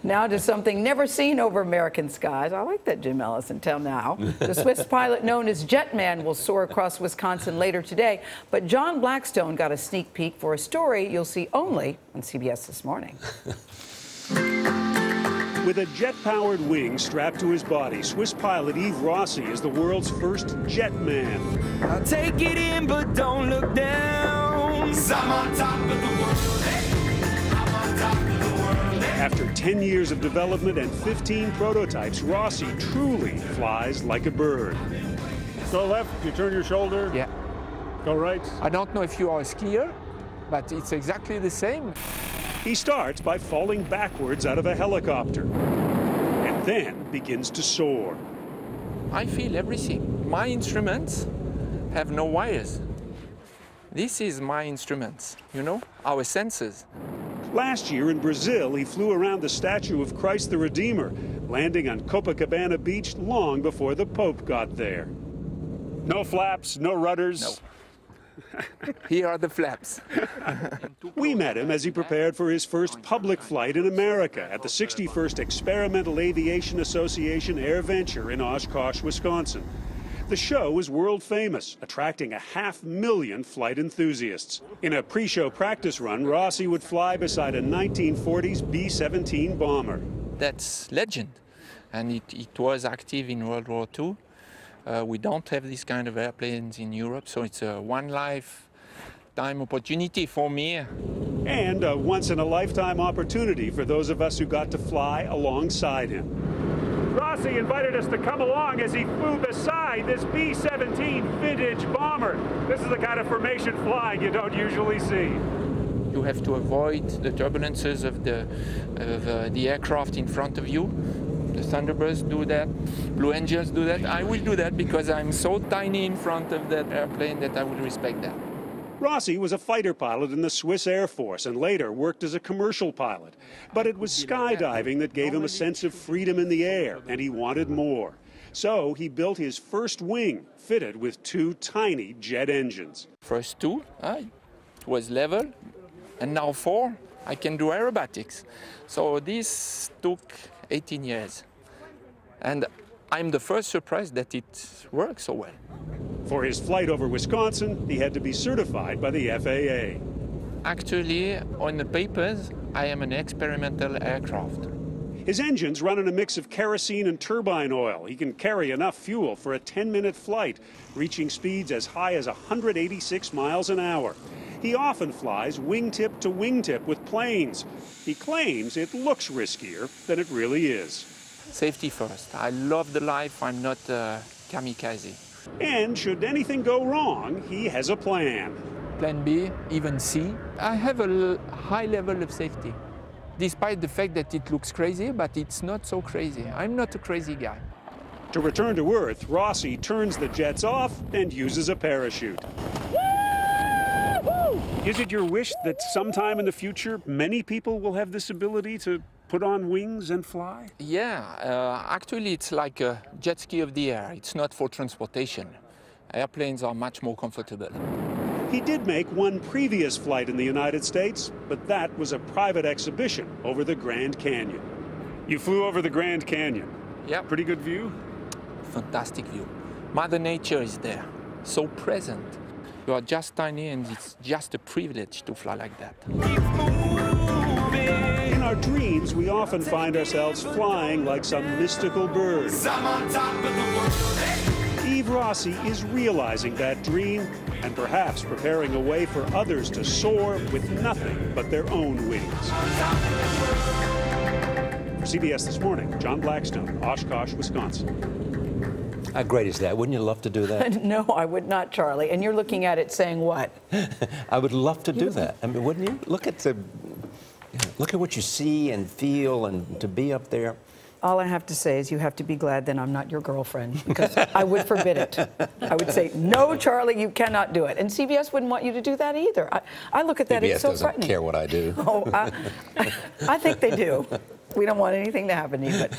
Now to something never seen over American skies. I like that, Jim Ellis, until now. The Swiss pilot known as Jetman will soar across Wisconsin later today. But John Blackstone got a sneak peek for a story you'll see only on CBS This Morning. With a jet-powered wing strapped to his body, Swiss pilot Yves Rossy is the world's first Jetman. I'll take it in, but don't look down. 'Cause I'm on top of the world. Hey, I'm on top of the world. Hey. After 10 years of development and 15 prototypes, Rossy truly flies like a bird. Go left, you turn your shoulder. Yeah. Go right. I don't know if you are a skier, but it's exactly the same. He starts by falling backwards out of a helicopter and then begins to soar. I feel everything. My instruments have no wires. This is my instruments, you know, our senses. Last year in Brazil, he flew around the statue of Christ the Redeemer, landing on Copacabana Beach long before the Pope got there. No flaps, no rudders. No. Here are the flaps. We met him as he prepared for his first public flight in America at the 61st Experimental Aviation Association Air Venture in Oshkosh, Wisconsin. The show was world famous, attracting 500,000 flight enthusiasts. In a pre-show practice run, Rossy would fly beside a 1940s B-17 bomber. That's legend, and it was active in World War II. We don't have this kind of airplanes in Europe, so it's a one-lifetime opportunity for me. And a once-in-a-lifetime opportunity for those of us who got to fly alongside him. Rossy invited us to come along as he flew beside this B-17 vintage bomber. This is the kind of formation flying you don't usually see. You have to avoid the turbulences of the aircraft in front of you. The Thunderbirds do that, Blue Angels do that. I will do that because I'm so tiny in front of that airplane that I will respect that. Rossy was a fighter pilot in the Swiss Air Force and later worked as a commercial pilot. But it was skydiving that gave him a sense of freedom in the air, and he wanted more. So he built his first wing, fitted with 2 tiny jet engines. First 2, it was level, and now 4, I can do aerobatics. So this took 18 years. And I'm the first surprised that it works so well. For his flight over Wisconsin, he had to be certified by the FAA. Actually, on the papers, I am an experimental aircraft. His engines run on a mix of kerosene and turbine oil. He can carry enough fuel for a 10-minute flight, reaching speeds as high as 186 miles an hour. He often flies wingtip to wingtip with planes. He claims it looks riskier than it really is. Safety first. I love the life. I'm not a kamikaze. And should anything go wrong, he has a plan. Plan B, even C. I have a high level of safety. Despite the fact that it looks crazy, but it's not so crazy. I'm not a crazy guy. To return to Earth, Rossy turns the jets off and uses a parachute. Is it your wish that sometime in the future, many people will have this ability to put on wings and fly? Yeah, actually it's like a jet ski of the air. It's not for transportation. Airplanes are much more comfortable. He did make one previous flight in the United States, but that was a private exhibition over the Grand Canyon. You flew over the Grand Canyon? Yeah. Pretty good view? Fantastic view. Mother Nature is there, so present. You are just tiny and it's just a privilege to fly like that. In our dreams, we often find ourselves flying like some mystical bird. Yves Rossy is realizing that dream and perhaps preparing a way for others to soar with nothing but their own wings. For CBS This Morning, John Blackstone, Oshkosh, Wisconsin. How great is that? Wouldn't you love to do that? No, I would not, Charlie. And you're looking at it saying what? I would love to do that. I mean, wouldn't you? Look at what you see and feel, and to be up there. All I have to say is you have to be glad that I'm not your girlfriend, because I would forbid it. I would say, no, Charlie, you cannot do it. And CBS wouldn't want you to do that either. I look at that, CBS it's so doesn't frightening. care what I do. Oh, I think they do. We don't want anything to happen to you, but